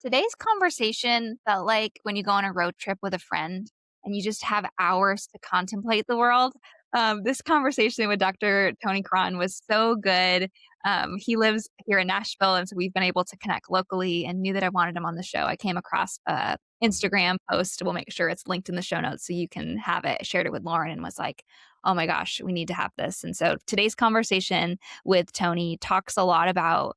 Today's conversation felt like when you go on a road trip with a friend and you just have hours to contemplate the world. This conversation with Dr. Tony Krohn was so good. He lives here in Nashville, and so we've been able to connect locally and knew that I wanted him on the show. I came across a Instagram post. We'll make sure it's linked in the show notes so you can have it. I shared it with Lauren and was like, oh my gosh, we need to have this. And so today's conversation with Tony talks a lot about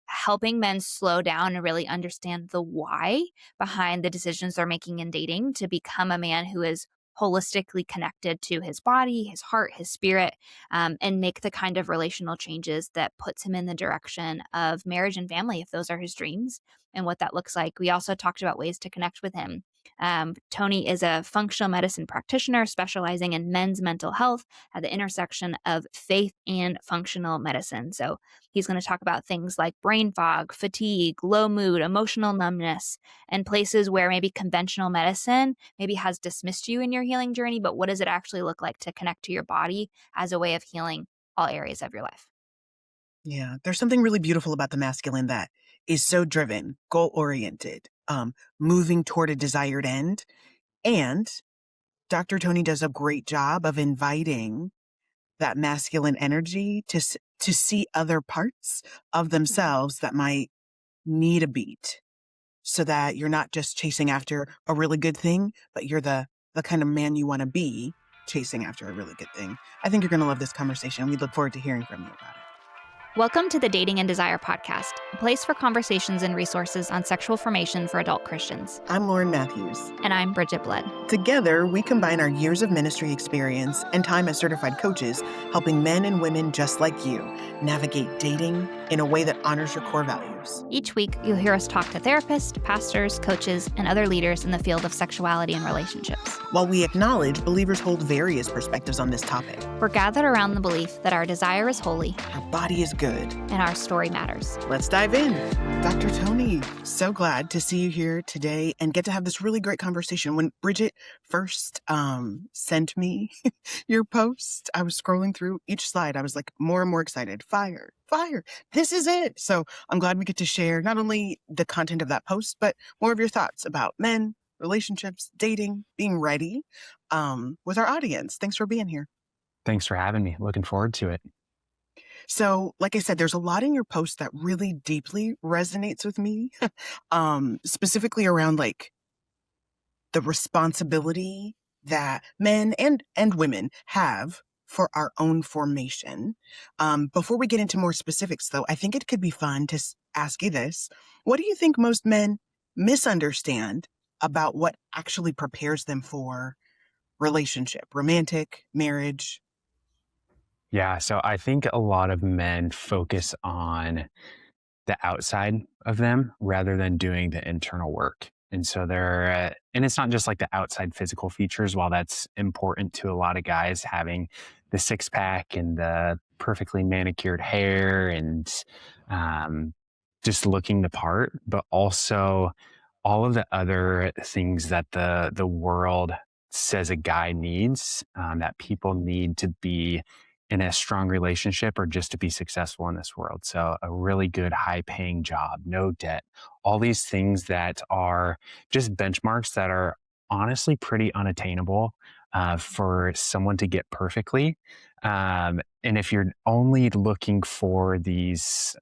helping men slow down and really understand the why behind the decisions they're making in dating to become a man who is holistically connected to his body, his heart, his spirit, and make the kind of relational changes that puts him in the direction of marriage and family if those are his dreams and what that looks like. We also talked about ways to connect with him. Tony is a functional medicine practitioner specializing in men's mental health at the intersection of faith and functional medicine. So he's going to talk about things like brain fog, fatigue, low mood, emotional numbness, and places where maybe conventional medicine maybe has dismissed you in your healing journey, but what does it actually look like to connect to your body as a way of healing all areas of your life? Yeah, there's something really beautiful about the masculine that is so driven, goal-oriented, moving toward a desired end. And Dr. Tony does a great job of inviting that masculine energy to see other parts of themselves that might need a beat so that you're not just chasing after a really good thing, but you're the kind of man you want to be chasing after a really good thing. I think you're going to love this conversation. We look forward to hearing from you about it. Welcome to the Dating and Desire podcast, a place for conversations and resources on sexual formation for adult Christians. I'm Lauren Matthews. And I'm Bridget Blood. Together, we combine our years of ministry experience and time as certified coaches, helping men and women just like you navigate dating in a way that honors your core values. Each week, you'll hear us talk to therapists, pastors, coaches, and other leaders in the field of sexuality and relationships. While we acknowledge believers hold various perspectives on this topic, we're gathered around the belief that our desire is holy, our body is good, and our story matters. Let's dive in. Dr. Tony, so glad to see you here today and get to have this really great conversation. When Bridget first sent me your post, I was scrolling through each slide. I was like more and more excited. Fire, fire. This is it. So I'm glad we get to share not only the content of that post, but more of your thoughts about men, relationships, dating, being ready with our audience. Thanks for being here. Thanks for having me. Looking forward to it. So, like I said, there's a lot in your post that really deeply resonates with me, specifically around like the responsibility that men and women have for our own formation. Before we get into more specifics, though, I think it could be fun to ask you this. What do you think most men misunderstand about what actually prepares them for relationship, romantic, marriage? Yeah, so I think a lot of men focus on the outside of them rather than doing the internal work. And so and it's not just like the outside physical features, while that's important to a lot of guys, having the six pack and the perfectly manicured hair and just looking the part, but also all of the other things that the world says a guy needs, that people need to be in a strong relationship or just to be successful in this world. So a really good high paying job, no debt, all these things that are just benchmarks that are honestly pretty unattainable for someone to get perfectly. And if you're only looking for these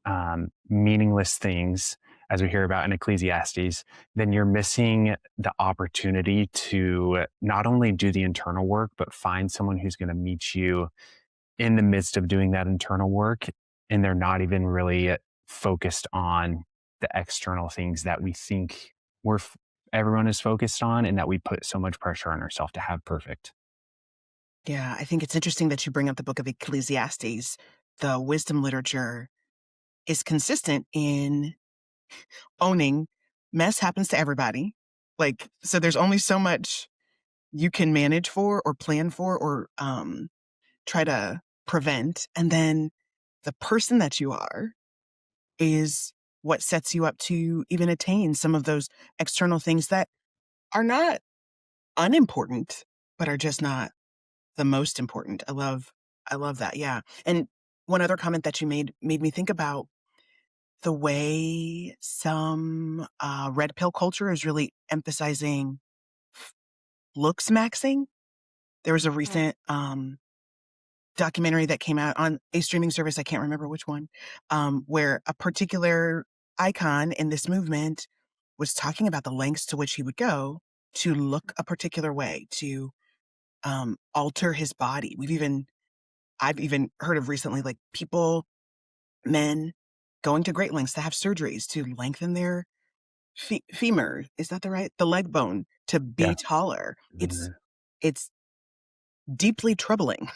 meaningless things, as we hear about in Ecclesiastes, then you're missing the opportunity to not only do the internal work, but find someone who's going to meet you in the midst of doing that internal work, and they're not even really focused on the external things that we think everyone is focused on, and that we put so much pressure on ourselves to have perfect. Yeah, I think it's interesting that you bring up the book of Ecclesiastes. The wisdom literature is consistent in owning mess happens to everybody. Like, so there's only so much you can manage for or plan for or try to prevent. And then the person that you are is what sets you up to even attain some of those external things that are not unimportant, but are just not the most important. I love that. Yeah. And one other comment that you made me think about the way some red pill culture is really emphasizing looks maxing. There was a recent documentary that came out on a streaming service, I can't remember which one, where a particular icon in this movement was talking about the lengths to which he would go to look a particular way, to alter his body. I've even heard of recently, like men going to great lengths to have surgeries to lengthen their femur. Is that the leg bone to be Yeah. taller? Mhm. It's deeply troubling.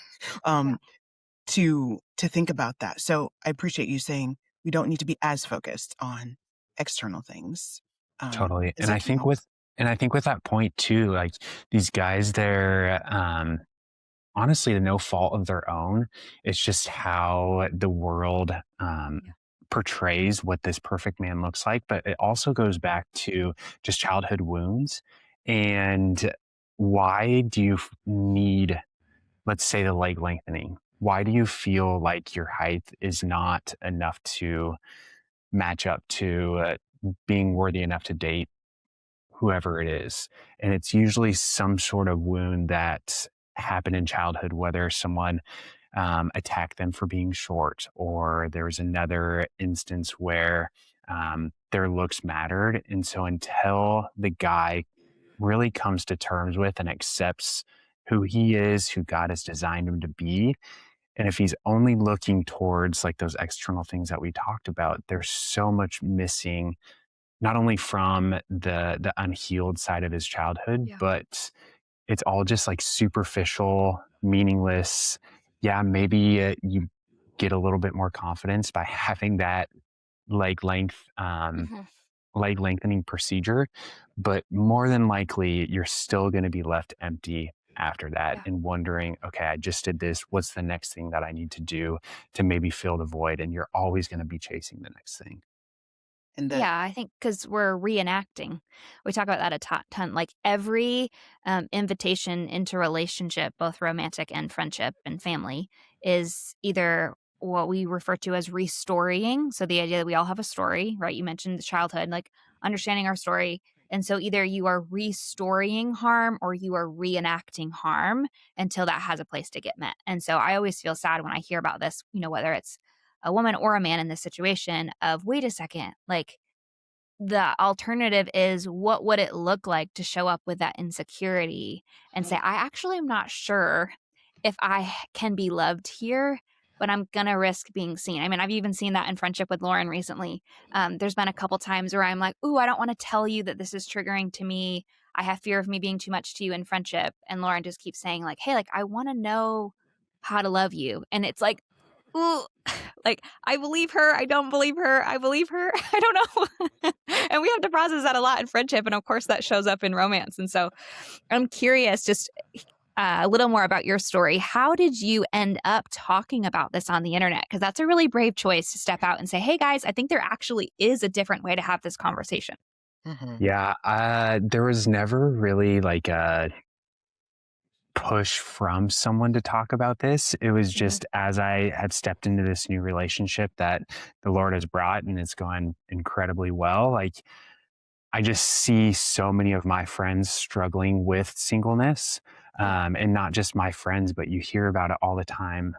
To think about that. So I appreciate you saying we don't need to be as focused on external things Totally. as internal. And I think with that point too, like these guys, they're honestly to no fault of their own. It's just how the world Yeah. portrays what this perfect man looks like. But it also goes back to just childhood wounds. And why do you need, let's say, the leg lengthening? Why do you feel like your height is not enough to match up to being worthy enough to date whoever it is? And it's usually some sort of wound that happened in childhood, whether someone attacked them for being short, or there was another instance where their looks mattered. And so until the guy really comes to terms with and accepts who he is, who God has designed him to be, and if he's only looking towards like those external things that we talked about, there's so much missing, not only from the unhealed side of his childhood, Yeah. but it's all just like superficial, meaningless. Yeah, maybe you get a little bit more confidence by having that leg length, Mhm. leg lengthening procedure, but more than likely, you're still going to be left empty after that Yeah. and wondering, okay, I just did this. What's the next thing that I need to do to maybe fill the void? And you're always going to be chasing the next thing. And that Yeah, I think because 'cause we're reenacting. We talk about that a ton. Like, every, invitation into relationship, both romantic and friendship and family, is either what we refer to as restorying, so the idea that we all have a story, right? You mentioned childhood, like, understanding our story, and so either you are restorying harm or you are reenacting harm until that has a place to get met, and so I always feel sad when I hear about this, whether it's a woman or a man in this situation of, "Wait a second, like, the alternative is what would it look like to show up with that insecurity and say, I actually am not sure if can be loved here, but I'm gonna risk being seen. I mean, I've even seen that in friendship with Lauren recently. There's been a couple times where I'm like, ooh, I don't want to tell you that this is triggering to me. I have fear of me being too much to you in friendship. And Lauren just keeps saying, like, hey, like, I want to know how to love you. And it's like, ooh, like, I believe her, I don't believe her, I believe her, I don't know. And we have to process that a lot in friendship, and of course, that shows up in romance, and so I'm curious just, a little more about your story. How did you end up talking about this on the internet? Because that's a really brave choice to step out and say, "Hey, guys, I think there actually is a different way to have this conversation." Mhm. Yeah, there was never really like a push from someone to talk about this. It was Mhm. just as I had stepped into this new relationship that the Lord has brought, and it's gone incredibly well. Like, I just see so many of my friends struggling with singleness. Yeah. And not just my friends, but you hear about it all the time.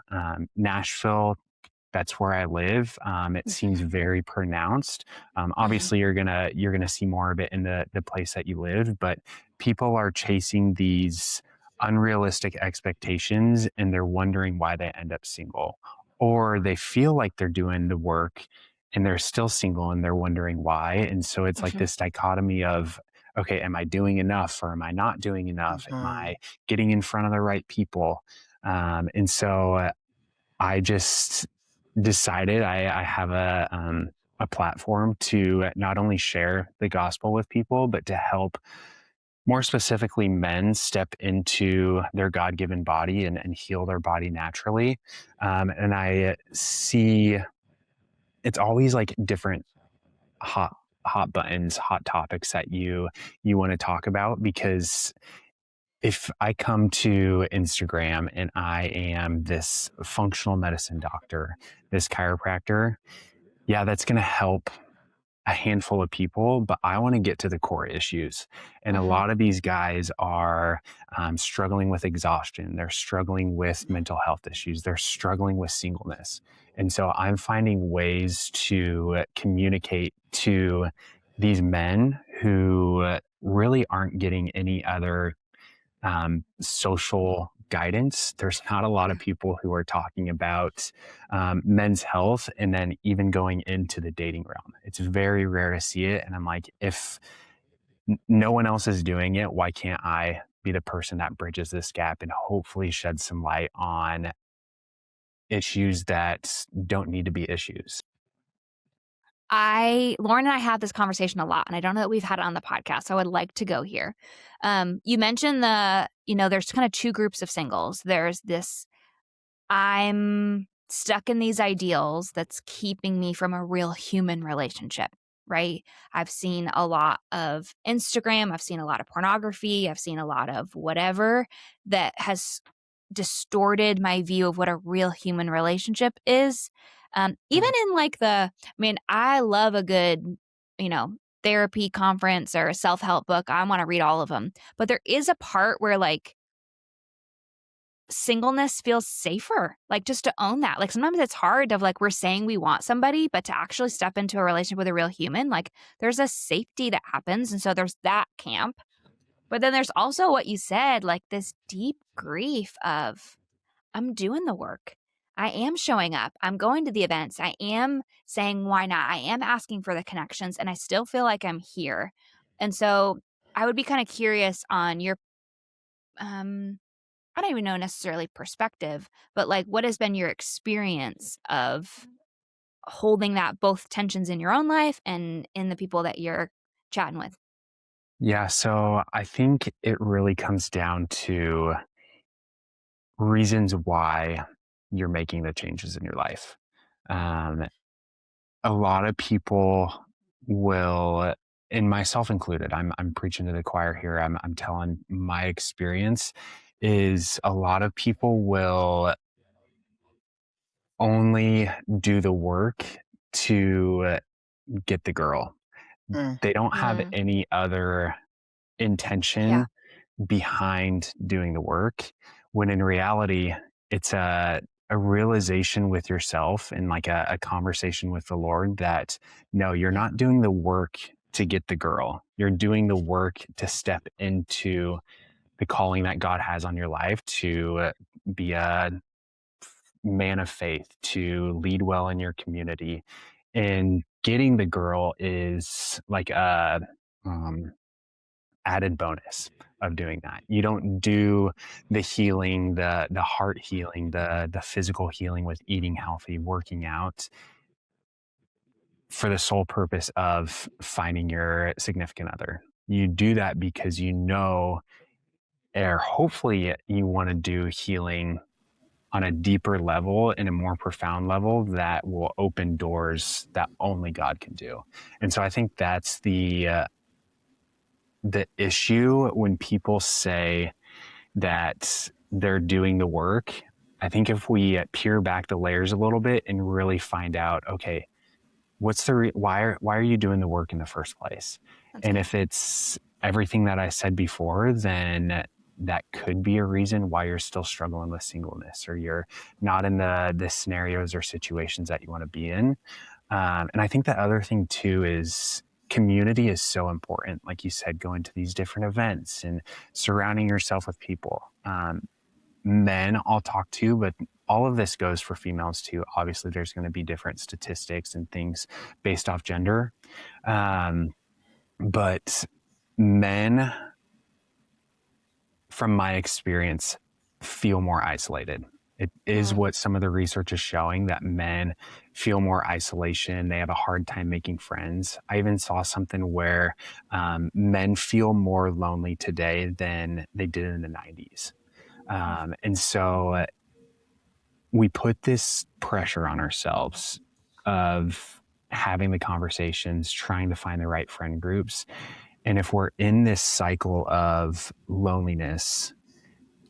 Nashville, that's where I live. It seems very pronounced. Mhm. Obviously, you're gonna see more of it in the place that you live, but people are chasing these unrealistic expectations, and they're wondering why they end up single, or they feel like they're doing the work and they're still single and they're wondering why. And so it's like Mhm. this dichotomy of, okay, am I doing enough or am I not doing enough? Am Mhm. I getting in front of the right people? And so I just decided I have a platform to not only share the gospel with people, but to help more specifically men step into their God given body and heal their body naturally. And I see it's always like different hot hot buttons, hot topics that you want to talk about, because if I come to Instagram and I am this functional medicine doctor, this chiropractor, yeah, that's going to help a handful of people, but I want to get to the core issues. And a Mhm. lot of these guys are struggling with exhaustion. They're struggling with mental health issues. They're struggling with singleness. And so I'm finding ways to communicate to these men who really aren't getting any other social guidance. There's not a lot of people who are talking about men's health and then even going into the dating realm. It's very rare to see it. And I'm like, if no one else is doing it, why can't I be the person that bridges this gap and hopefully shed some light on issues that don't need to be issues? Lauren and I have this conversation a lot, and I don't know that we've had it on the podcast, so I would like to go here. You mentioned there's kind of two groups of singles. There's this, I'm stuck in these ideals that's keeping me from a real human relationship, right? I've seen a lot of Instagram, I've seen a lot of pornography, I've seen a lot of whatever that has distorted my view of what a real human relationship is. Even Mm. in I love a good, you know, therapy conference or a self help book. I want to read all of them. But there is a part where singleness feels safer, like just to own that. Like sometimes it's hard of like we're saying we want somebody, but to actually step into a relationship with a real human, like there's a safety that happens. And so there's that camp. But then there's also what you said, like this deep grief of I'm doing the work. I am showing up. I'm going to the events. I am saying why not. I am asking for the connections and I still feel like I'm here. And so I would be kind of curious on your I don't even know necessarily perspective, but like what has been your experience of holding that both tensions in your own life and in the people that you're chatting with? Yeah, so I think it really comes down to reasons why you're making the changes in your life. Um, a lot of people will, and myself included, I'm preaching to the choir here. I'm telling my experience is a lot of people will only do the work to get the girl. Mm. They don't have Mm, any other yeah. intention behind doing the work, when in reality it's a realization with yourself and like a conversation with the Lord that no, you're Yeah. not doing the work to get the girl. You're doing the work to step into the calling that God has on your life, to be a man of faith, to lead well in your community. And getting the girl is like a um, added bonus of doing that. You don't do the healing, the heart healing, the physical healing with eating healthy, working out for the sole purpose of finding your significant other. You do that because you know, or hopefully you want to do healing on a deeper level, in a more profound level that will open doors that only God can do. And so I think that's the issue when people say that they're doing the work. I think if we peel back the layers a little bit and really find out, okay, what's why are you doing the work in the first place? That's And good. if it's everything that I said before, then that could be a reason why you're still struggling with singleness, or you're not in the scenarios or situations that you want to be in. And I think the other thing too is community is so important. Like you said, going to these different events and surrounding yourself with people. Men I'll talk to, but all of this goes for females too. Obviously, there's going to be different statistics and things based off gender. Um, but men, from my experience, feel more isolated. It is Mm, what some of the research is showing, that men feel more isolation. They have a hard time making friends. I even saw something where men feel more lonely today than they did in the 90s. mm, And so we put this pressure on ourselves of having the conversations, trying to find the right friend groups. And if we're in this cycle of loneliness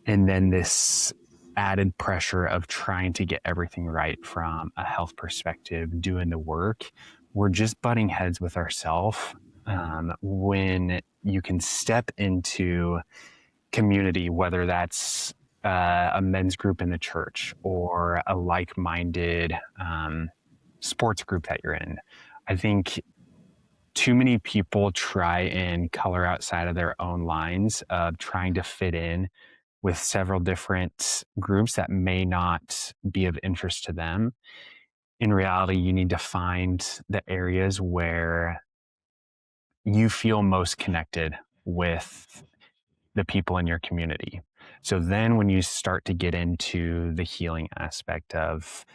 and then this added pressure of trying to get everything right from a health perspective, doing the work, we're just butting heads with ourselves. When you can step into community, whether that's a men's group in the church or a like-minded sports group that you're in, I think too many people try and color outside of their own lines of trying to fit in with several different groups that may not be of interest to them. In reality, you need to find the areas where you feel most connected with the people in your community. So then when you start to get into the healing aspect of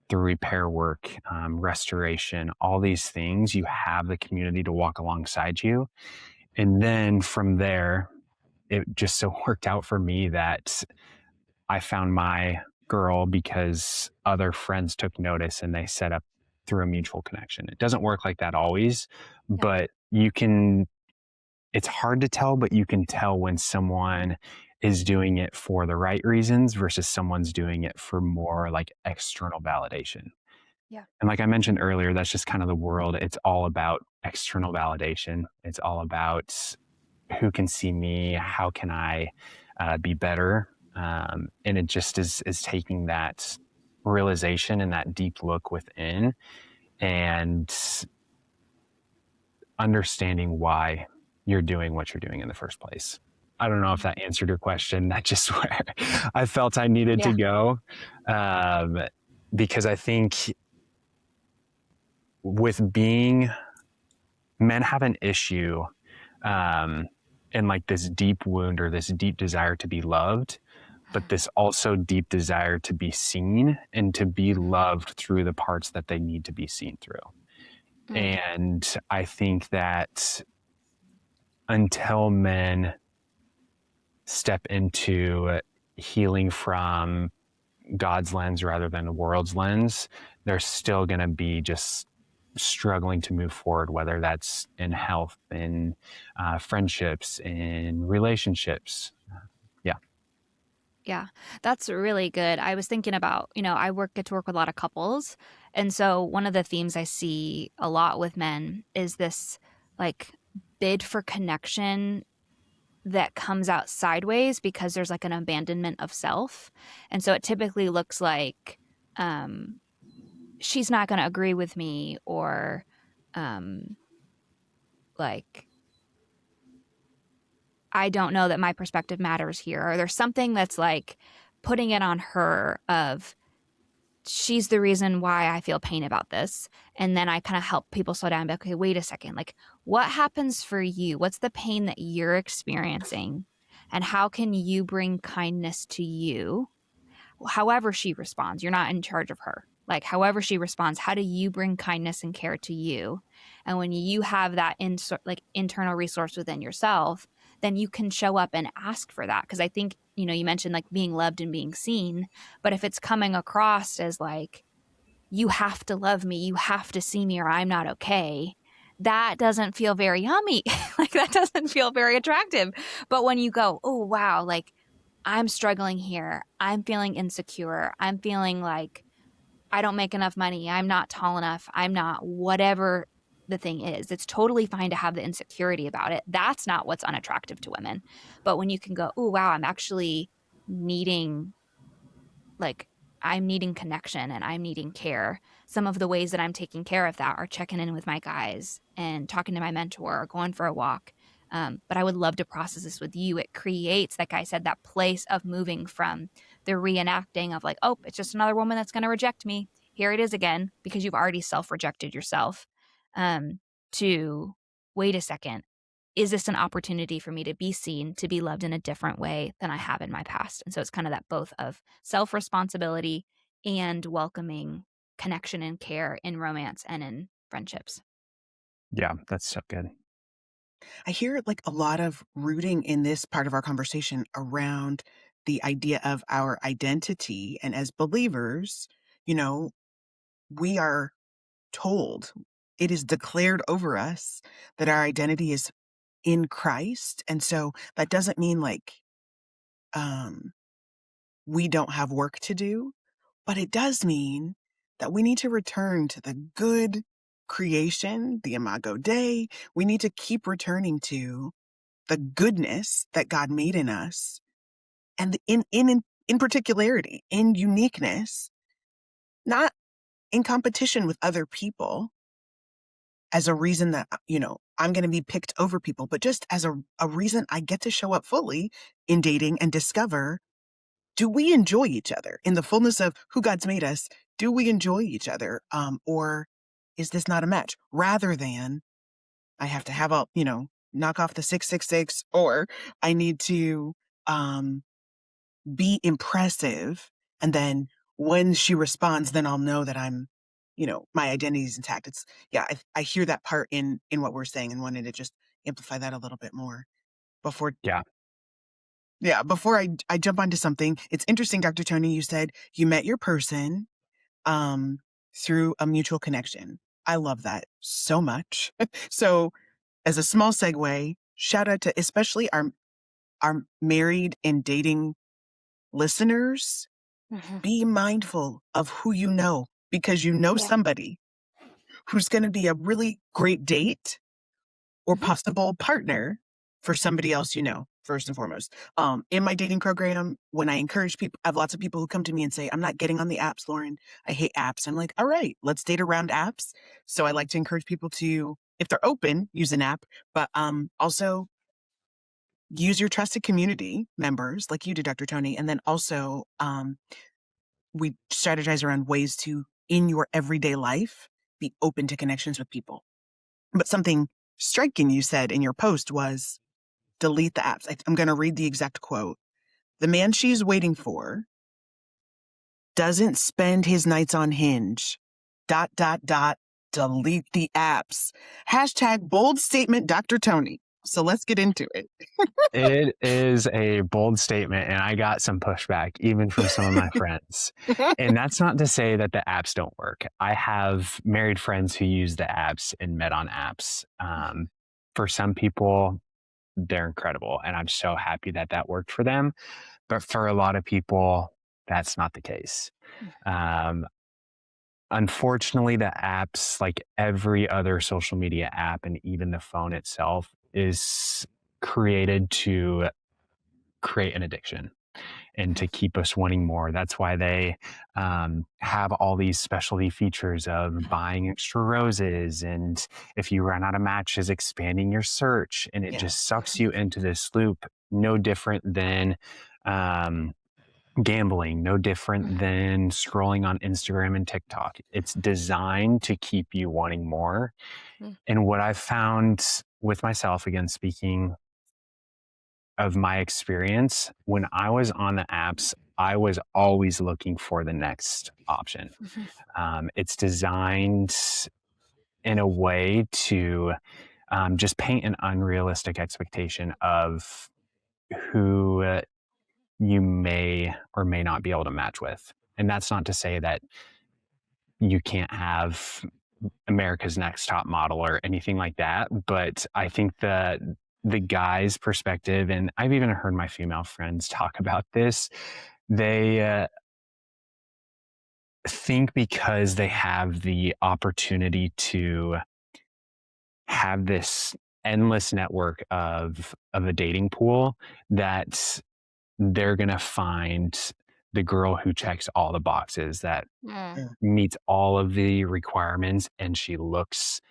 the repair work, restoration, all these things, you have the community to walk alongside you. And then from there, it just so worked out for me that I found my girl because other friends took notice and they set up through a mutual connection. It doesn't work like that always, Yeah. but you can, it's hard to tell, but you can tell when someone is doing it for the right reasons versus someone's doing it for more like external validation. Yeah. And like I mentioned earlier, that's just kind of the world. It's all about external validation. It's all about who can see me, how can I be better, and it just is taking that realization and that deep look within and understanding why you're doing what you're doing in the first place. I don't know if that answered your question. That's just where I felt I needed to Yeah. go, because I think with being men have an issue, and like this deep wound or this deep desire to be loved, but this also deep desire to be seen and to be loved through the parts that they need to be seen through. Mm. And I think that until men step into healing from God's lens rather than the world's lens, they're still going to be just struggling to move forward, whether that's in health, in friendships, in relationships. Yeah. Yeah, that's really good. I was thinking about, I get to work with a lot of couples. And so one of the themes I see a lot with men is this like bid for connection that comes out sideways because there's like an abandonment of self. And so it typically looks like she's not going to agree with me, or um, like I don't know that my perspective matters here. Or there's something that's like putting it on her of she's the reason why I feel pain about this. And then I kind of help people slow down and be like, okay, wait a second. Like, what happens for you? What's the pain that you're experiencing? And how can you bring kindness to you? However she responds, you're not in charge of her. Like, however she responds, how do you bring kindness and care to you? And when you have that internal resource within yourself, then you can show up and ask for that. Because I think, you mentioned like being loved and being seen. But if it's coming across as like, you have to love me, you have to see me, or I'm not okay, that doesn't feel very yummy. Like, that doesn't feel very attractive. But when you go, oh, wow, like, I'm struggling here, I'm feeling insecure, I'm feeling like I don't make enough money, I'm not tall enough, I'm not whatever the thing is. It's totally fine to have the insecurity about it. That's not what's unattractive to women. But when you can go, oh, wow, I'm actually needing, like, I'm needing connection and I'm needing care. Some of the ways that I'm taking care of that are checking in with my guys and talking to my mentor or going for a walk. But I would love to process this with you. It creates, like I said, that place of moving from the reenacting of like, oh, it's just another woman that's going to reject me. Here it is again, because you've already self-rejected yourself. To wait a second, is this an opportunity for me to be seen, to be loved in a different way than I have in my past? And so it's kind of that both of self-responsibility and welcoming connection and care in romance and in friendships. Yeah, that's so good. I hear like a lot of rooting in this part of our conversation around the idea of our identity. And as believers, you know, we are told, it is declared over us that our identity is in Christ. And so that doesn't mean like, um, we don't have work to do, but it does mean that we need to return to the good creation, the Imago Dei. We need to keep returning to the goodness that God made in us, and in particularity, in uniqueness, not in competition with other people as a reason that, I'm going to be picked over people, but just as a reason I get to show up fully in dating and discover, do we enjoy each other in the fullness of who God's made us? Do we enjoy each other? Or is this not a match? Rather than I have to have knock off the 666, or I need to be impressive. And then when she responds, then I'll know that my identity is intact. I hear that part in what we're saying, and wanted to just amplify that a little bit more before. Yeah. Yeah. Before I jump onto something, it's interesting, Dr. Tony, you said you met your person through a mutual connection. I love that so much. So as a small segue, shout out to especially our married and dating listeners. Be mindful of who you know, because somebody who's going to be a really great date or possible partner for somebody else, first and foremost. In my dating program, when I encourage people, I have lots of people who come to me and say, I'm not getting on the apps, Lauren. I hate apps. I'm like, all right, let's date around apps. So I like to encourage people to, if they're open, use an app, but also use your trusted community members like you do, Dr. Tony. And then also we strategize around ways to, in your everyday life, be open to connections with people. But something striking you said in your post was delete the apps. I'm going to read the exact quote. The man she's waiting for doesn't spend his nights on Hinge. ... Delete the apps. Hashtag bold statement, Dr. Tony. So let's get into it. It is a bold statement, and I got some pushback even from some of my friends. And that's not to say that the apps don't work. I have married friends who use the apps and met on apps. For some people, they're incredible, and I'm so happy that that worked for them. But for a lot of people, that's not the case. Unfortunately, the apps, like every other social media app and even the phone itself, is created to create an addiction and to keep us wanting more. That's why they have all these specialty features of buying extra roses, and if you run out of matches, expanding your search, and it just sucks you into this loop. No different than gambling, no different than scrolling on Instagram and TikTok. It's designed to keep you wanting more. And what I've found with myself, again, speaking of my experience, when I was on the apps, I was always looking for the next option. It's designed in a way to just paint an unrealistic expectation of who you may or may not be able to match with. And that's not to say that you can't have America's Next Top Model or anything like that. But I think that the guy's perspective, and I've even heard my female friends talk about this, they think because they have the opportunity to have this endless network of a dating pool, that they're going to find the girl who checks all the boxes, that meets all of the requirements, and she looks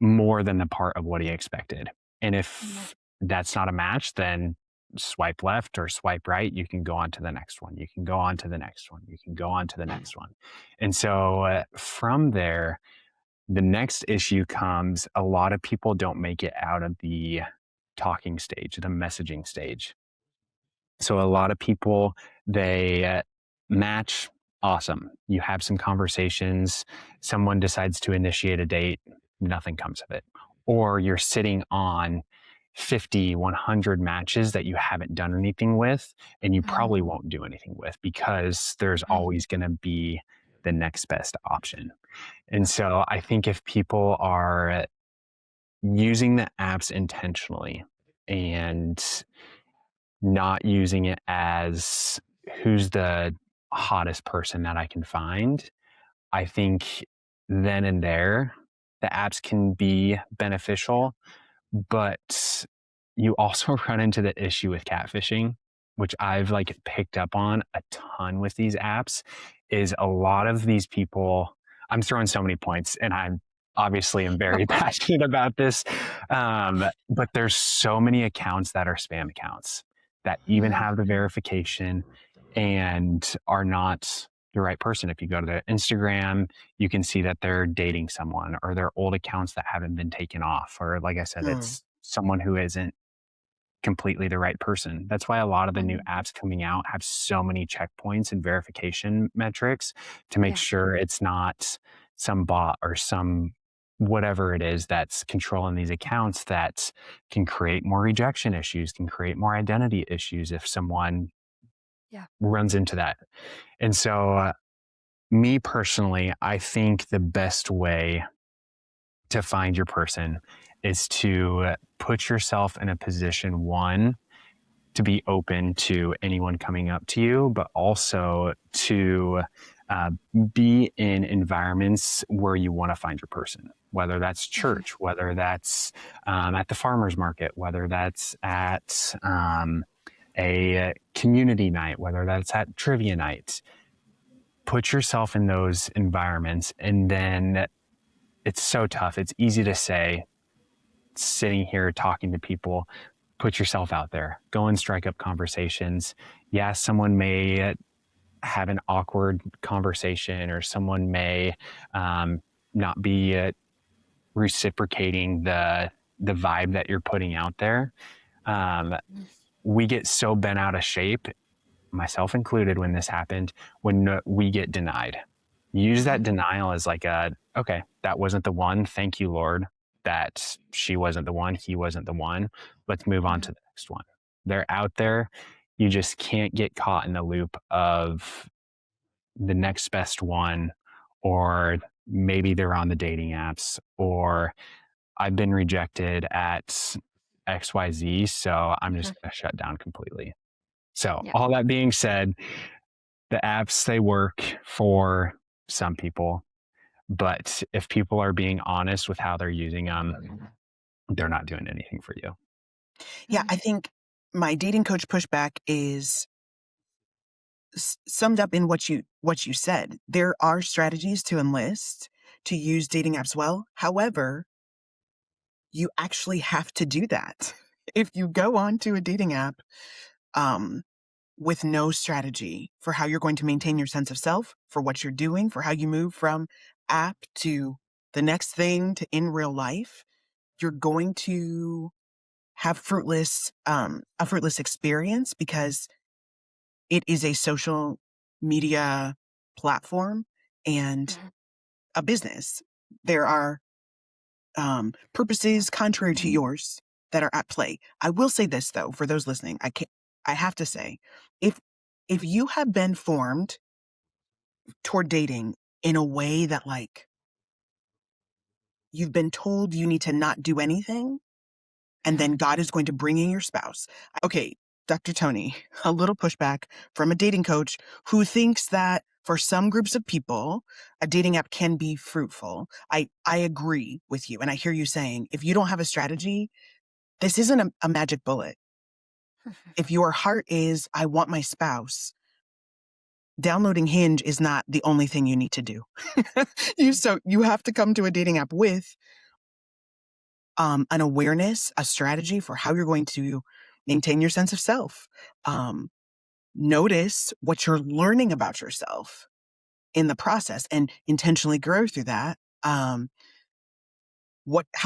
more than the part of what he expected. And if that's not a match, then swipe left or swipe right. You can go on to the next one. You can go on to the next one. You can go on to the next one. And so from there, the next issue comes, a lot of people don't make it out of the talking stage, the messaging stage. So a lot of people, they match, awesome. You have some conversations, someone decides to initiate a date, nothing comes of it. Or you're sitting on 50, 100 matches that you haven't done anything with, and you probably won't do anything with, because there's always going to be the next best option. And so I think if people are using the apps intentionally and not using it as who's the hottest person that I can find. I think then and there, the apps can be beneficial, but you also run into the issue with catfishing, which I've like picked up on a ton with these apps, is a lot of these people, I'm throwing so many points and I'm obviously am Go very for it. passionate about this. But there's so many accounts that are spam accounts that even Mhm. have the verification and are not the right person. If you go to their Instagram, you can see that they're dating someone or their old accounts that haven't been taken off. Or, like I said, Hmm. it's someone who isn't completely the right person. That's why a lot of the new Mhm. apps coming out have so many checkpoints and verification metrics to make Yeah. sure it's not some bot or some whatever it is that's controlling these accounts that can create more rejection issues, can create more identity issues if someone Yeah. runs into that. And so, me personally, I think the best way to find your person is to put yourself in a position, one, to be open to anyone coming up to you, but also to uh, be in environments where you want to find your person, whether that's Mhm. church, whether that's at the farmer's market, whether that's at a community night, whether that's at trivia night. Put yourself in those environments, and then it's so tough. It's easy to say, sitting here talking to people, put yourself out there, go and strike up conversations. Yeah, someone may have an awkward conversation, or someone may not be reciprocating the vibe that you're putting out there. Um, Mhm. we get so bent out of shape, myself included, when this happened, when we get denied. Use that Mhm. denial as like okay, that wasn't the one. Thank you, Lord, that she wasn't the one, he wasn't the one. Let's move on Mhm. to the next one. They're out there. You just can't get caught in the loop of the next best one, or maybe they're on the dating apps, or I've been rejected at XYZ, so I'm Mhm. just going to shut down completely. So, Yeah. all that being said, the apps, they work for some people, but if people are being honest with how they're using them, they're not doing anything for you. Yeah, Mhm. I think my dating coach pushback is summed up in what you said. There are strategies to enlist to use dating apps well. However, you actually have to do that. If you go onto a dating app um, with no strategy for how you're going to maintain your sense of self, for what you're doing, for how you move from app to the next thing to in real life, you're going to have a fruitless experience because it is a social media platform and Mhm. a business. There are purposes contrary to yours that are at play. I will say this though, for those listening, I have to say, if if you have been formed toward dating in a way that like you've been told you need to not do anything, and then Mhm. God is going to bring in your spouse. Okay, Dr. Tony, a little pushback from a dating coach who thinks that for some groups of people, a dating app can be fruitful. I agree with you. And I hear you saying, if you don't have a strategy, this isn't a magic bullet. If your heart is, I want my spouse, downloading Hinge is not the only thing you need to do. You have to come to a dating app with an awareness, a strategy for how you're going to maintain your sense of self. Um, Notice what you're learning about yourself in the process and intentionally grow through that. How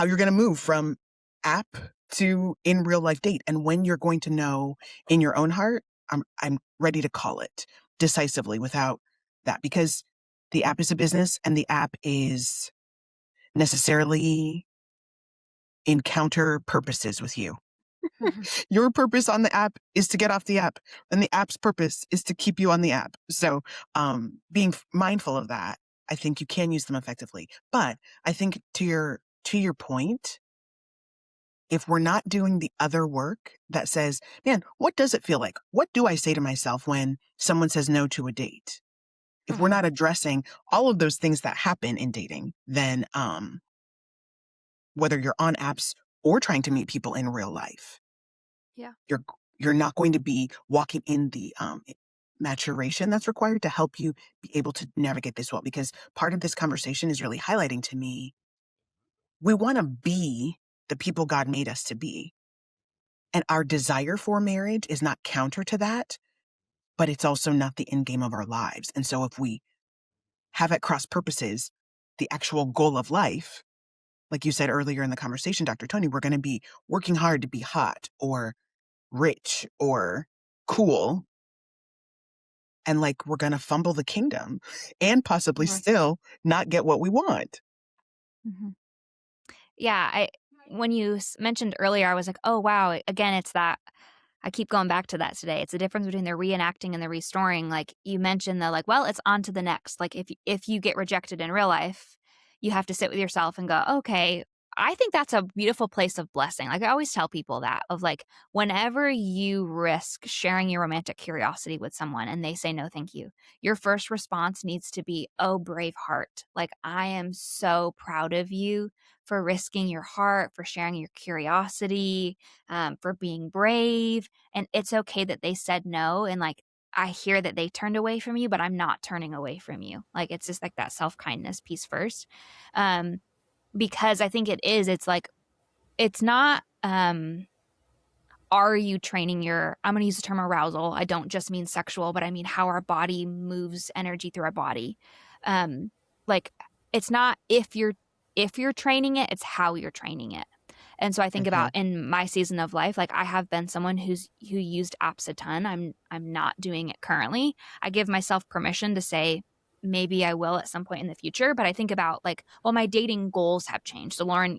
you're going to move from app to in real life date, and when you're going to know in your own heart, I'm ready to call it decisively without that, because the app is a business and the app is necessarily in counter purposes with you. Mhm. Your purpose on the app is to get off the app, and the app's purpose is to keep you on the app. So, being mindful of that, I think you can use them effectively. But I think to your point, if we're not doing the other work that says, man, what does it feel like? What do I say to myself when someone says no to a date? If we're not addressing all of those things that happen in dating, then whether you're on apps or trying to meet people in real life, Yeah. you're not going to be walking in the maturation that's required to help you be able to navigate this well. Because part of this conversation is really highlighting to me, we want to be the people God made us to be. And our desire for marriage is not counter to that, but it's also not the end game of our lives. And so if we have at cross purposes the actual goal of life, like you said earlier in the conversation, Dr. Tony, we're going to be working hard to be hot or rich or cool. And like, we're going to fumble the kingdom and possibly still not get what we want. Mm-hmm. Yeah. When you mentioned earlier, I was like, oh, wow. Again, it's that. I keep going back to that today. It's the difference between the reenacting and the restoring. Like you mentioned, the well, it's on to the next. Like if you get rejected in real life, you have to sit with yourself and go, okay, I think that's a beautiful place of blessing. Like I always tell people that of like, whenever you risk sharing your romantic curiosity with someone and they say no, thank you, your first response needs to be, oh, brave heart. Like I am so proud of you for risking your heart, for sharing your curiosity, for being brave. And it's okay that they said no. And like, I hear that they turned away from you, but I'm not turning away from you. Like, it's just like that self-kindness piece first. Because I think it's like, it's not, are you training I'm going to use the term arousal. I don't just mean sexual, but I mean how our body moves energy through our body. Like it's not if you're training it, it's how you're training it. And so I think about in my season of life, like I have been someone who used apps a ton. I'm not doing it currently. I give myself permission to say maybe I will at some point in the future, but I think about like, well, my dating goals have changed. So Lauren,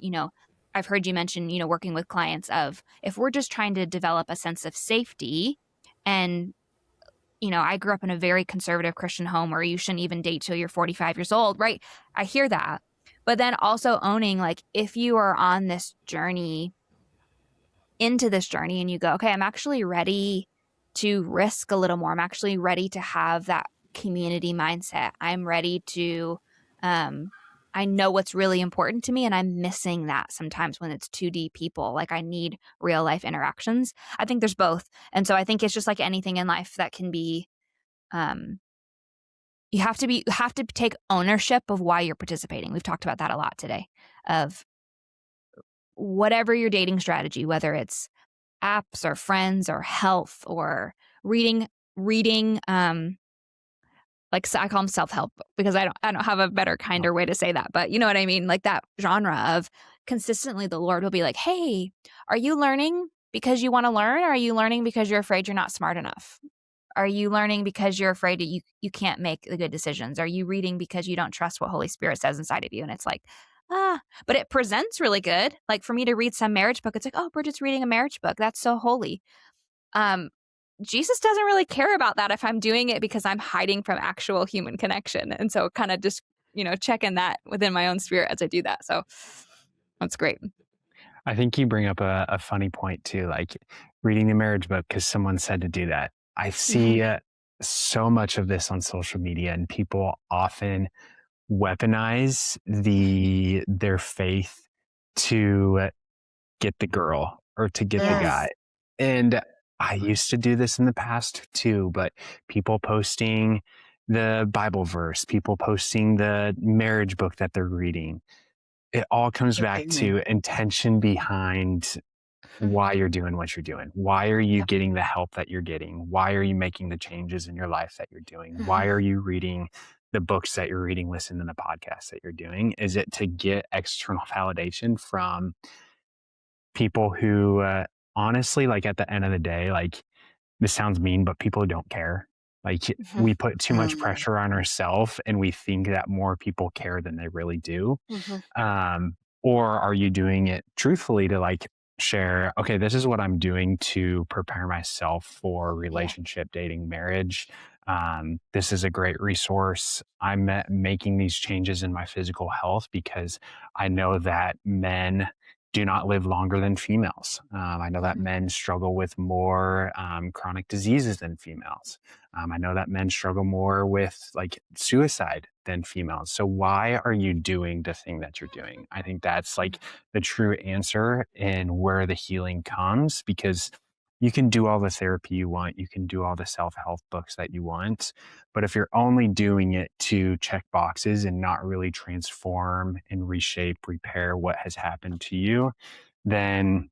I've heard you mention, working with clients of if we're just trying to develop a sense of safety and I grew up in a very conservative Christian home where you shouldn't even date till you're 45 years old, right? I hear that. But then also owning, like, if you are on this journey, into this journey, and you go, okay, I'm actually ready to risk a little more. I'm actually ready to have that community mindset. I'm ready to, I know what's really important to me, and I'm missing that sometimes when it's 2D people. Like, I need real life interactions. I think there's both. And so I think it's just like anything in life that can be, you have to take ownership of why you're participating. We've talked about that a lot today, of whatever your dating strategy, whether it's apps or friends or health or reading, like I call them self-help because I don't have a better, kinder way to say that, but you know what I mean? Like that genre of consistently the Lord will be like, hey, are you learning because you want to learn? Or are you learning because you're afraid you're not smart enough? Are you learning because you're afraid that you can't make the good decisions? Are you reading because you don't trust what Holy Spirit says inside of you? And it's like, but it presents really good. Like for me to read some marriage book, it's like, oh, Bridget's reading a marriage book. That's so holy. Jesus doesn't really care about that if I'm doing it because I'm hiding from actual human connection. And so kind of just, checking that within my own spirit as I do that. So that's great. I think you bring up a funny point too, like reading the marriage book because someone said to do that. I see so much of this on social media, and people often weaponize their faith to get the girl or to get the guy. And I used to do this in the past too, but people posting the Bible verse, people posting the marriage book that they're reading, it all comes back to intention behind why you're doing what you're doing. Why are you getting the help that you're getting? Why are you making the changes in your life that you're doing? Why are you reading the books that you're reading, listening to the podcasts that you're doing? Is it to get external validation from people who, honestly, like at the end of the day, like this sounds mean, but people don't care. Like we put too much pressure on ourselves and we think that more people care than they really do. Or are you doing it truthfully to like share, okay, this is what I'm doing to prepare myself for relationship, dating, marriage. This is a great resource. I'm making these changes in my physical health because I know that men do not live longer than females. I know that Mhm. men struggle with more chronic diseases than females. I know that men struggle more with like suicide than females. So why are you doing the thing that you're doing? I think that's like the true answer and where the healing comes, because you can do all the therapy you want, you can do all the self-help books that you want, but if you're only doing it to check boxes and not really transform and reshape, repair what has happened to you, then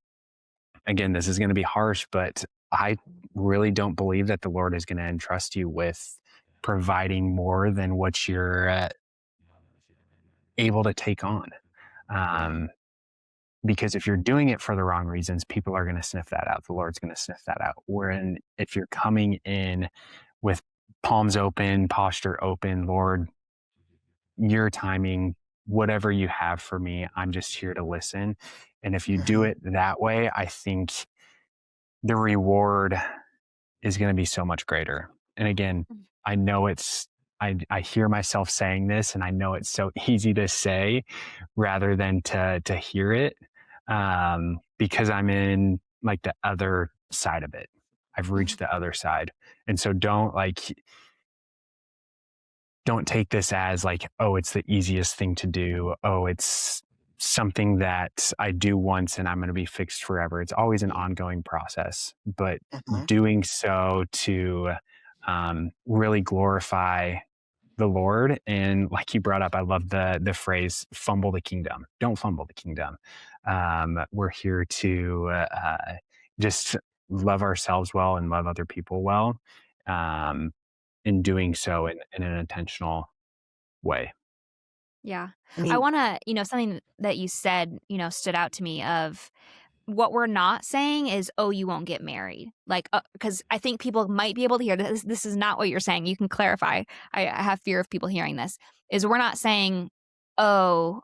again, this is going to be harsh, but I really don't believe that the Lord is going to entrust you with providing more than what you're able to take on. Um, because if you're doing it for the wrong reasons, people are going to sniff that out. The Lord's going to sniff that out. Wherein if you're coming in with palms open, posture open, Lord, your timing, whatever you have for me, I'm just here to listen. And if you do Mhm. it that way, I think the reward is going to be so much greater. And again, I know I hear myself saying this and I know it's so easy to say rather than to hear it, because I'm in like the other side of it. I've reached Mhm. the other side. And so don't take this as like, oh, it's the easiest thing to do. Oh, it's something that I do once and I'm going to be fixed forever. It's always an ongoing process, but Mhm. doing so to really glorify the Lord. And like you brought up, I love the phrase "fumble the kingdom." Don't fumble the kingdom. We're here to just love ourselves well and love other people well. Um, in doing so in an intentional way. Yeah. I I mean, wanna something that you said, stood out to me of what we're not saying is, "Oh, you won't get married." Like, because I think people might be able to hear this. This is not what you're saying. You can clarify. I have fear of people hearing this. Is we're not saying, "Oh,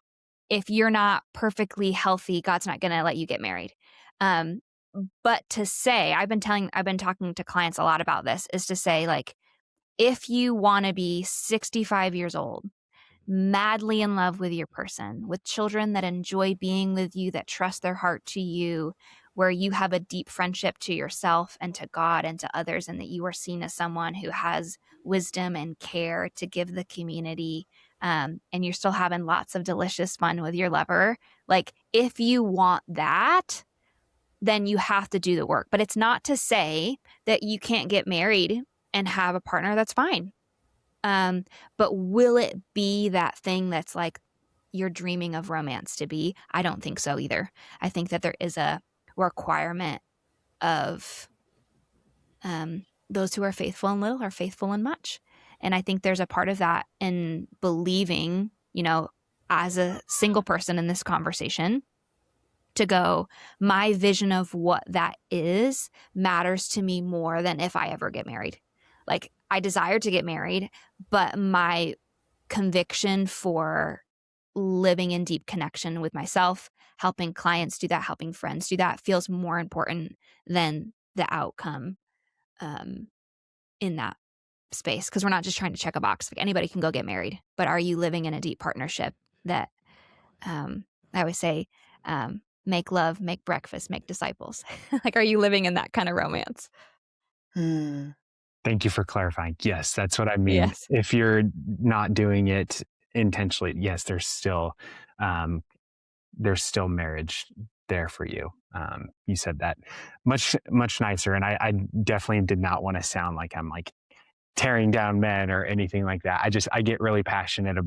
if you're not perfectly healthy, God's not gonna let you get married." Um, but to say, I've been talking to clients a lot about this, is to say, like, if you wanna be 65 years old madly in love with your person, with children that enjoy being with you, that trust their heart to you, where you have a deep friendship to yourself and to God and to others, and that you are seen as someone who has wisdom and care to give the community. And you're still having lots of delicious fun with your lover. Like, if you want that, then you have to do the work. But it's not to say that you can't get married and have a partner. That's fine. Um, but will it be that thing that's like you're dreaming of romance to be? I don't think so either. I think that there is a requirement of those who are faithful in little are faithful in much. And I think there's a part of that in believing, as a single person in this conversation, to go, my vision of what that is matters to me more than if I ever get married. Like, I desire to get married, but my conviction for living in deep connection with myself, helping clients do that, helping friends do that feels more important than the outcome um, in that space. Because we're not just trying to check a box. Like, anybody can go get married, but are you living in a deep partnership that I always say, make love, make breakfast, make disciples. Like, are you living in that kind of romance? hmm, Thank you for clarifying. Yes, that's what I mean. Yes, If you're not doing it intentionally, yes, um, there's still marriage there for you. You said that much nicer, and I definitely did not want to sound like I'm like tearing down men or anything like that. I get really passionate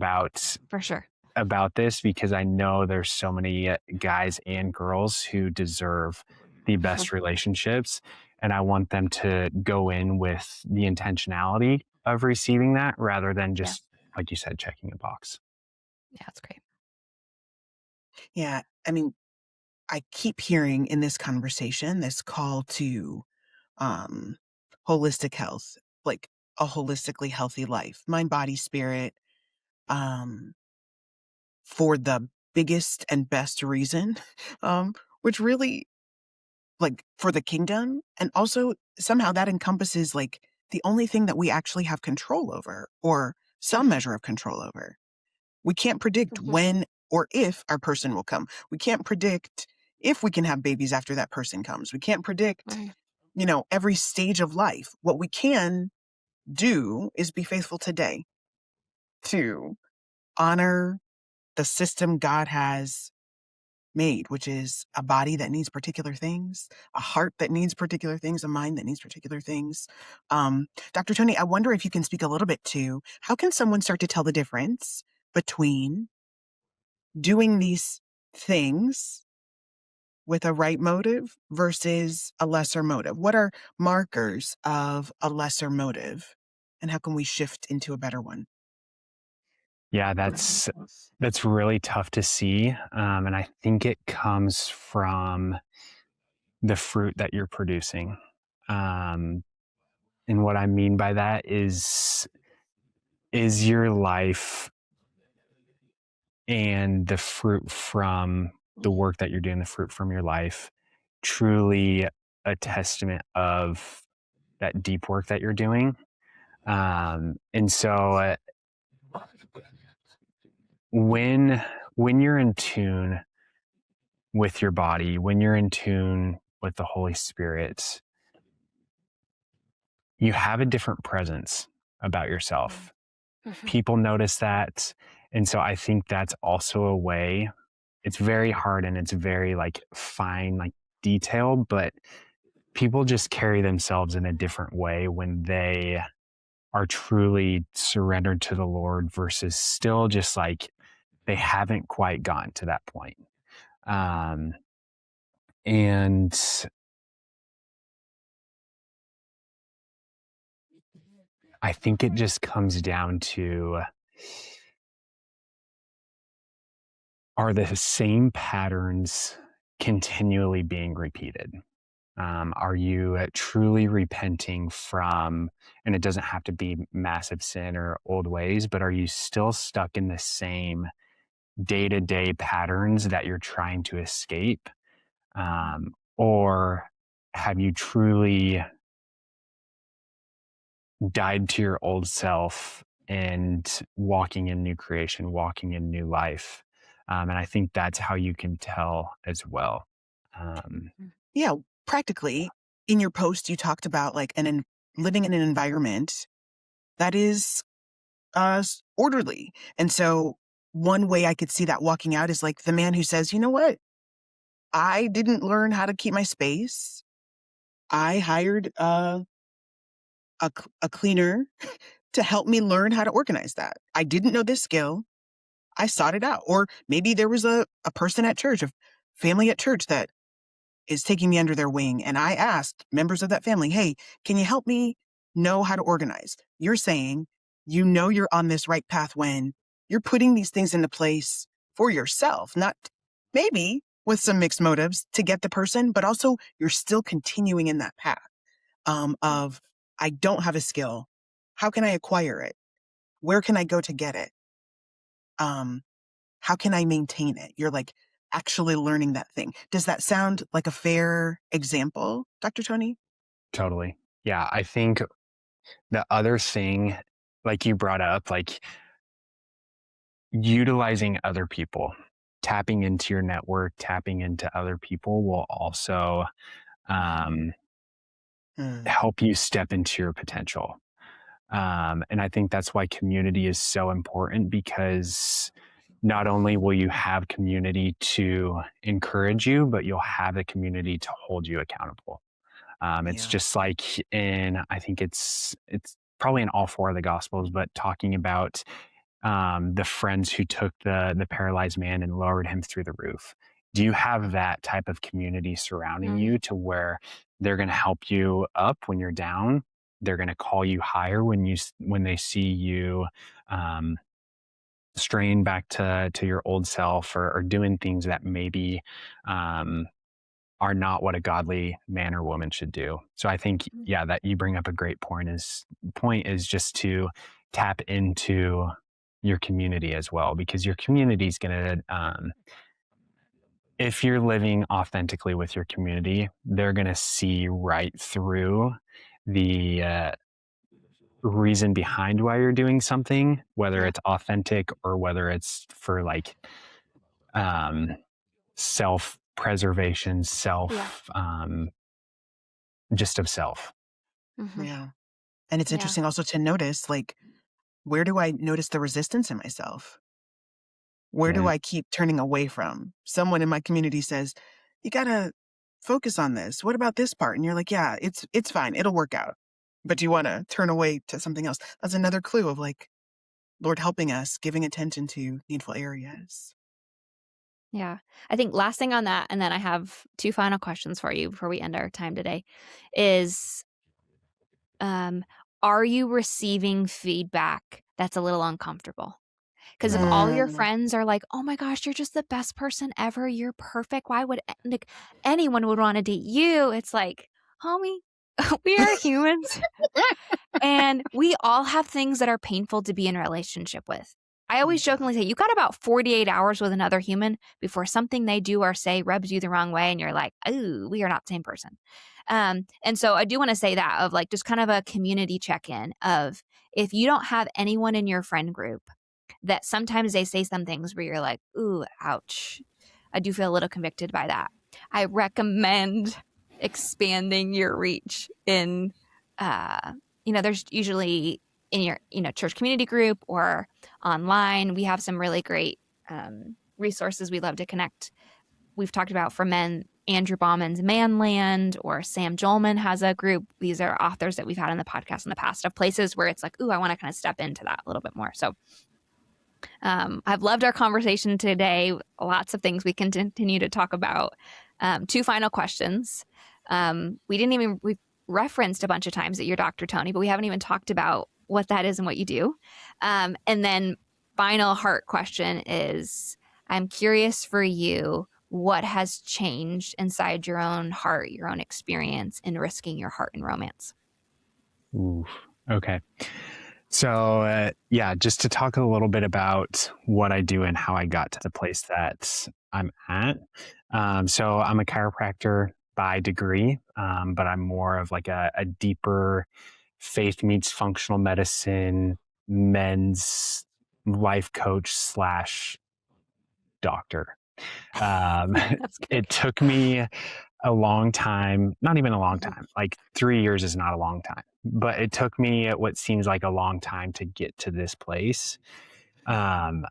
for sure. about this because I know there's so many guys and girls who deserve the Mhm. best relationships. And I want them to go in with the intentionality of receiving that rather than Yeah. just, like you said, checking a box. Yeah, that's great. yeah, I mean, I keep hearing in this conversation this call to um, holistic health, like a holistically healthy life, mind, body, spirit, um, for the biggest and best reason, which really, like, for the kingdom. And also, somehow that encompasses like the only thing that we actually have control over, or some measure of control over. We can't predict Mhm. when or if our person will come. We can't predict. if we can have babies after that person comes. We can't predict, every stage of life. What we can do is be faithful today to honor the system God has made, which is a body that needs particular things, a heart that needs particular things, a mind that needs particular things. Dr. Tony, I wonder if you can speak a little bit to how can someone start to tell the difference between doing these things with a right motive versus a lesser motive? What are markers of a lesser motive, and how can we shift into a better one? Yeah, that's really tough to see. And I think it comes from the fruit that you're producing. And what I mean by that is your life and the fruit from the work that you're doing, the fruit from your life, truly a testament of that deep work that you're doing. And so when you're in tune with your body, when you're in tune with the Holy Spirit, you have a different presence about yourself. People notice that. And so I think that's also a way. It's very hard and it's very like fine, like detailed, but people just carry themselves in a different way when they are truly surrendered to the Lord versus still just like they haven't quite gotten to that point. And I think it just comes down to, are the same patterns continually being repeated? Are you truly repenting from, and it doesn't have to be massive sin or old ways, but are you still stuck in the same day-to-day patterns that you're trying to escape? Or have you truly died to your old self and walking in new creation, walking in new life? And I think that's how you can tell as well. Yeah, practically, in your post, you talked about like living in an environment that is orderly. And so one way I could see that walking out is like the man who says, you know what? I didn't learn how to keep my space. I hired a cleaner to help me learn how to organize that. I didn't know this skill. I sought it out. Or maybe there was a person at church, a family at church that is taking me under their wing. And I asked members of that family, hey, can you help me know how to organize? You're saying you're on this right path when you're putting these things into place for yourself, not maybe with some mixed motives to get the person, but also you're still continuing in that path of, I don't have a skill. How can I acquire it? Where can I go to get it? How can I maintain it? You're like actually learning that thing. Does that sound like a fair example, Dr. Tony? Totally. Yeah. I think the other thing, like you brought up, like utilizing other people, tapping into your network, tapping into other people will also help you step into your potential. And I think that's why community is so important, because not only will you have community to encourage you, but you'll have a community to hold you accountable. It's just like I think it's probably in all four of the Gospels, but talking about the friends who took the paralyzed man and lowered him through the roof. Do you have that type of community surrounding you to where they're going to help you up when you're down? They're going to call you higher when they see you straying back to your old self, or doing things that maybe are not what a godly man or woman should do. So I think, that you bring up a great point is just to tap into your community as well, because your community is going to, if you're living authentically with your community, they're going to see right through the reason behind why you're doing something, whether it's authentic or whether it's for like self preservation, self, just of self. Mm-hmm. Yeah. And it's Yeah. interesting also to notice, like, where do I notice the resistance in myself? Where do Yeah. I keep turning away from? Someone in my community says, you gotta focus on this. What about this part? And you're like, yeah, it's fine. It'll work out. But you want to turn away to something else. That's another clue of like, Lord helping us, giving attention to needful areas. Yeah. I think last thing on that, and then I have two final questions for you before we end our time today, is are you receiving feedback that's a little uncomfortable? Because if all your Mm. friends are like, "Oh my gosh, you're just the best person ever. You're perfect. Why would like anyone would want to date you?" It's like, homie, we are humans. And we all have things that are painful to be in a relationship with. I always Yeah. jokingly say, you got about 48 hours with another human before something they do or say rubs you the wrong way. And you're like, oh, we are not the same person. And so I do want to say that of like just kind of a community check in of if you don't have anyone in your friend group that sometimes they say some things where you're like, ooh, ouch. I do feel a little convicted by that. I recommend expanding your reach in there's usually in your, church community group or online, we have some really great resources we love to connect. We've talked about for men, Andrew Bauman's Manland, or Sam Jolman has a group. These are authors that we've had on the podcast in the past of places where it's like, ooh, I want to kind of step into that a little bit more. So I've loved our conversation today. Lots of things we can continue to talk about. Two final questions. We referenced a bunch of times that you're Dr. Tony, but we haven't even talked about what that is and what you do. And then final heart question is, I'm curious for you, what has changed inside your own heart, your own experience in risking your heart in romance? Ooh, okay. So, just to talk a little bit about what I do and how I got to the place that I'm at. So I'm a chiropractor by degree, but I'm more of like a deeper faith meets functional medicine, men's life coach slash doctor. That's good. It took me a long time, not even a long time, like 3 years is not a long time, but it took me what seems like a long time to get to this place. Um,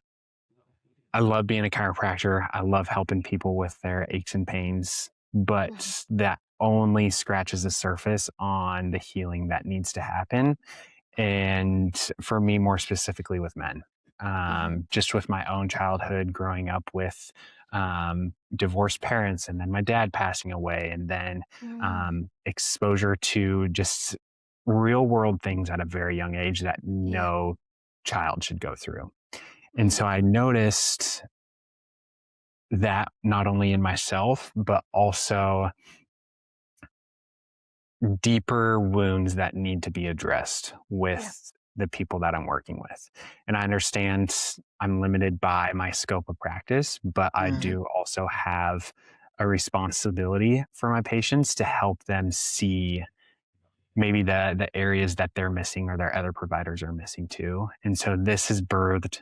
I love being a chiropractor. I love helping people with their aches and pains, but that only scratches the surface on the healing that needs to happen. And for me, more specifically with men, just with my own childhood growing up with divorced parents and then my dad passing away and then exposure to just real world things at a very young age that Yeah. no child should go through. And so I noticed that not only in myself, but also deeper wounds that need to be addressed with the people that I'm working with. And I understand I'm limited by my scope of practice, but I do also have a responsibility for my patients to help them see maybe the areas that they're missing or their other providers are missing too. And so this has birthed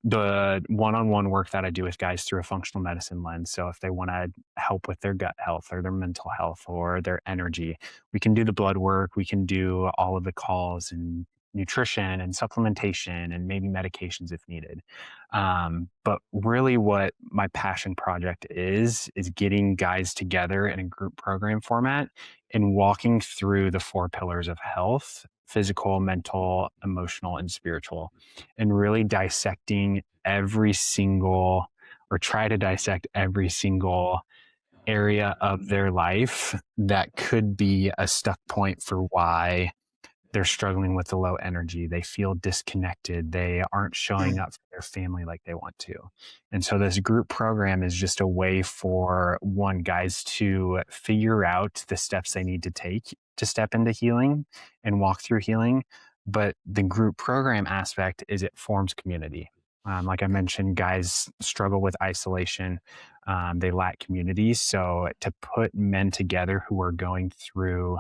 the one-on-one work that I do with guys through a functional medicine lens. So if they want to help with their gut health or their mental health or their energy, we can do the blood work. We can do all of the calls and nutrition and supplementation and maybe medications if needed. But really what my passion project is getting guys together in a group program format and walking through the 4 pillars of health: physical, mental, emotional, and spiritual, and really dissecting every single or try to dissect every single area of their life that could be a stuck point for why they're struggling with the low energy. They feel disconnected. They aren't showing up for their family like they want to. And so this group program is just a way for guys to figure out the steps they need to take to step into healing and walk through healing. But the group program aspect is it forms community. Like I mentioned, guys struggle with isolation. They lack community. So to put men together who are going through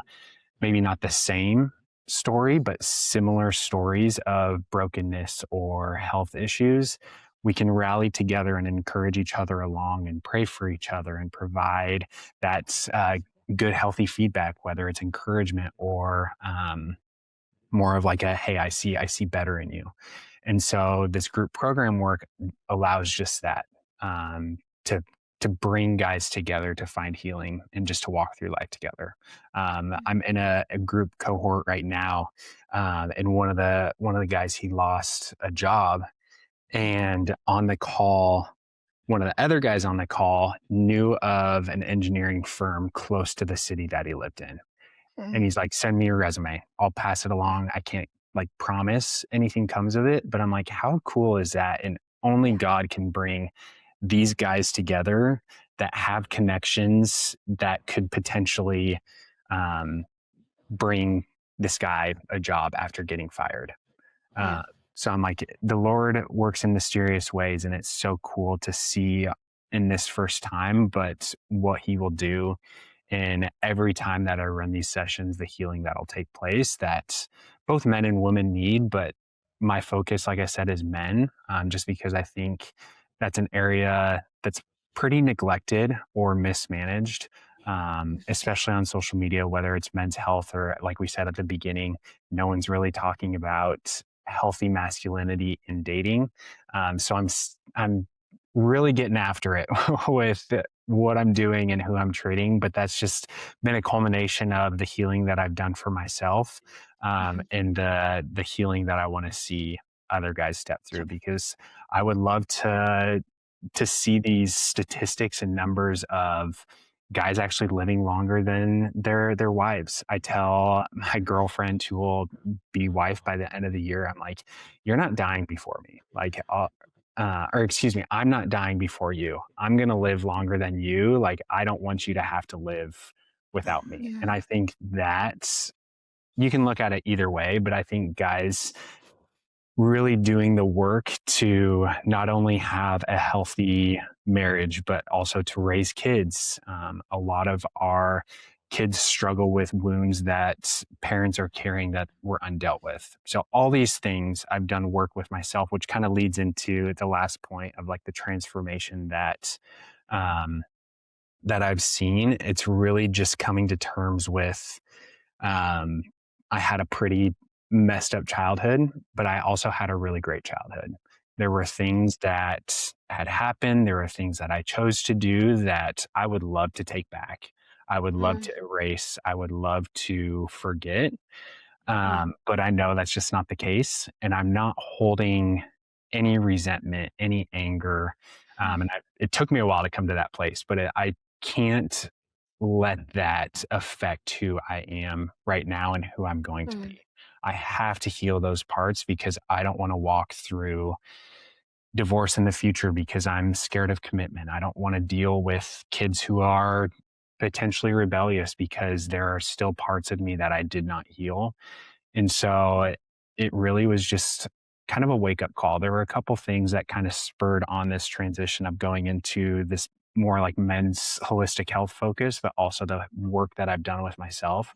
maybe not the same story, but similar stories of brokenness or health issues, we can rally together and encourage each other along and pray for each other and provide that good, healthy feedback, whether it's encouragement or more of like a, hey, I see better in you. And so this group program work allows just that, to bring guys together to find healing and just to walk through life together. I'm in a group cohort right now, and one of the guys, he lost a job, and on the call, one of the other guys on the call knew of an engineering firm close to the city that he lived in. And he's like, send me your resume. I'll pass it along. I can't like promise anything comes of it, but I'm like, how cool is that? And only God can bring these guys together that have connections that could potentially bring this guy a job after getting fired. Yeah. So I'm like, the Lord works in mysterious ways, and it's so cool to see in this first time, but what he will do in every time that I run these sessions, the healing that'll take place that both men and women need. But my focus, like I said, is men, just because I think that's an area that's pretty neglected or mismanaged, especially on social media, whether it's men's health or, like we said at the beginning, no one's really talking about healthy masculinity in dating. So I'm really getting after it with what I'm doing and who I'm treating, but that's just been a culmination of the healing that I've done for myself, and the healing that I want to see other guys step through, because I would love to see these statistics and numbers of guys actually living longer than their wives. I tell my girlfriend, who will be wife by the end of the year, I'm like, you're not dying before me. Like, or excuse me, I'm not dying before you. I'm going to live longer than you. Like, I don't want you to have to live without me. And I think that you can look at it either way, but I think guys really doing the work to not only have a healthy marriage, but also to raise kids. A lot of our kids struggle with wounds that parents are carrying that were undealt with. So all these things I've done work with myself, which kind of leads into the last point of like the transformation that I've seen. It's really just coming to terms with, I had a pretty messed up childhood, but I also had a really great childhood. There were things that had happened. There were things that I chose to do that I would love to take back. I would love to erase. I would love to forget. But I know that's just not the case. And I'm not holding any resentment, any anger. It took me a while to come to that place, but I can't let that affect who I am right now and who I'm going to be. I have to heal those parts because I don't want to walk through divorce in the future because I'm scared of commitment. I don't want to deal with kids who are potentially rebellious because there are still parts of me that I did not heal. And so it really was just kind of a wake up call. There were a couple things that kind of spurred on this transition of going into this more like men's holistic health focus, but also the work that I've done with myself.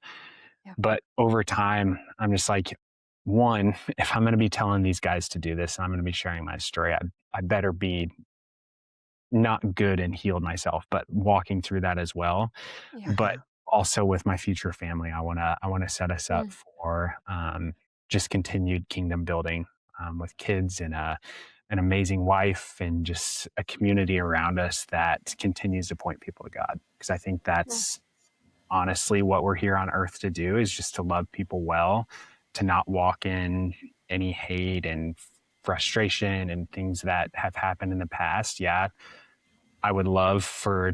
Yeah. But over time, I'm just like, one, if I'm going to be telling these guys to do this and I'm going to be sharing my story, I better be not good and healed myself, but walking through that as well. But also with my future family, I want to set us up for just continued kingdom building, with kids and an amazing wife and just a community around us that continues to point people to God. Because I think that's honestly what we're here on earth to do, is just to love people well, to not walk in any hate and frustration and things that have happened in the past. Yeah, I would love for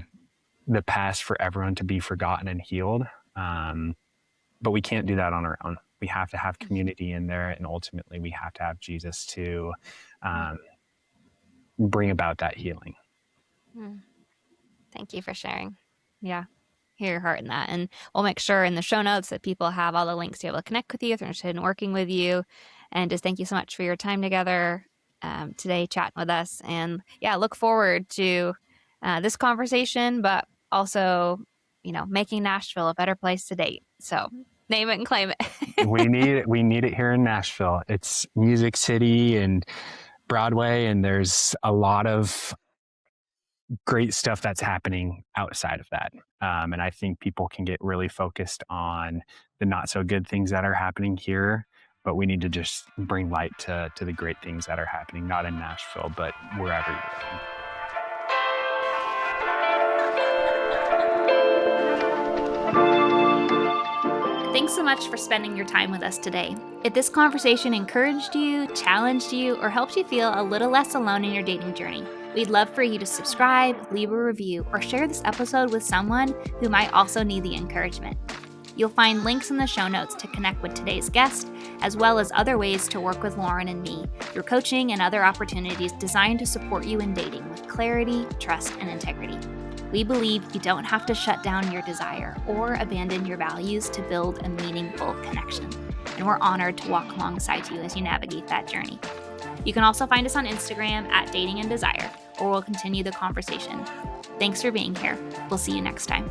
the past for everyone to be forgotten and healed. But we can't do that on our own. We have to have community in there, and ultimately we have to have Jesus to bring about that healing. Thank you for sharing. Yeah. Hear your heart in that. And we'll make sure in the show notes that people have all the links to be able to connect with you if they're interested in working with you. And just thank you so much for your time together today, chatting with us. And yeah, look forward to this conversation, but also, making Nashville a better place to date. So name it and claim it. We need it here in Nashville. It's Music City, and Broadway, and there's a lot of great stuff that's happening outside of that. And I think people can get really focused on the not so good things that are happening here, but we need to just bring light to the great things that are happening, not in Nashville, but wherever you're living. Thanks so much for spending your time with us today. If this conversation encouraged you, challenged you, or helped you feel a little less alone in your dating journey, we'd love for you to subscribe, leave a review, or share this episode with someone who might also need the encouragement. You'll find links in the show notes to connect with today's guest, as well as other ways to work with Lauren and me through coaching and other opportunities designed to support you in dating with clarity, trust, and integrity. We believe you don't have to shut down your desire or abandon your values to build a meaningful connection. And we're honored to walk alongside you as you navigate that journey. You can also find us on Instagram at Dating and Desire, or we'll continue the conversation. Thanks for being here. We'll see you next time.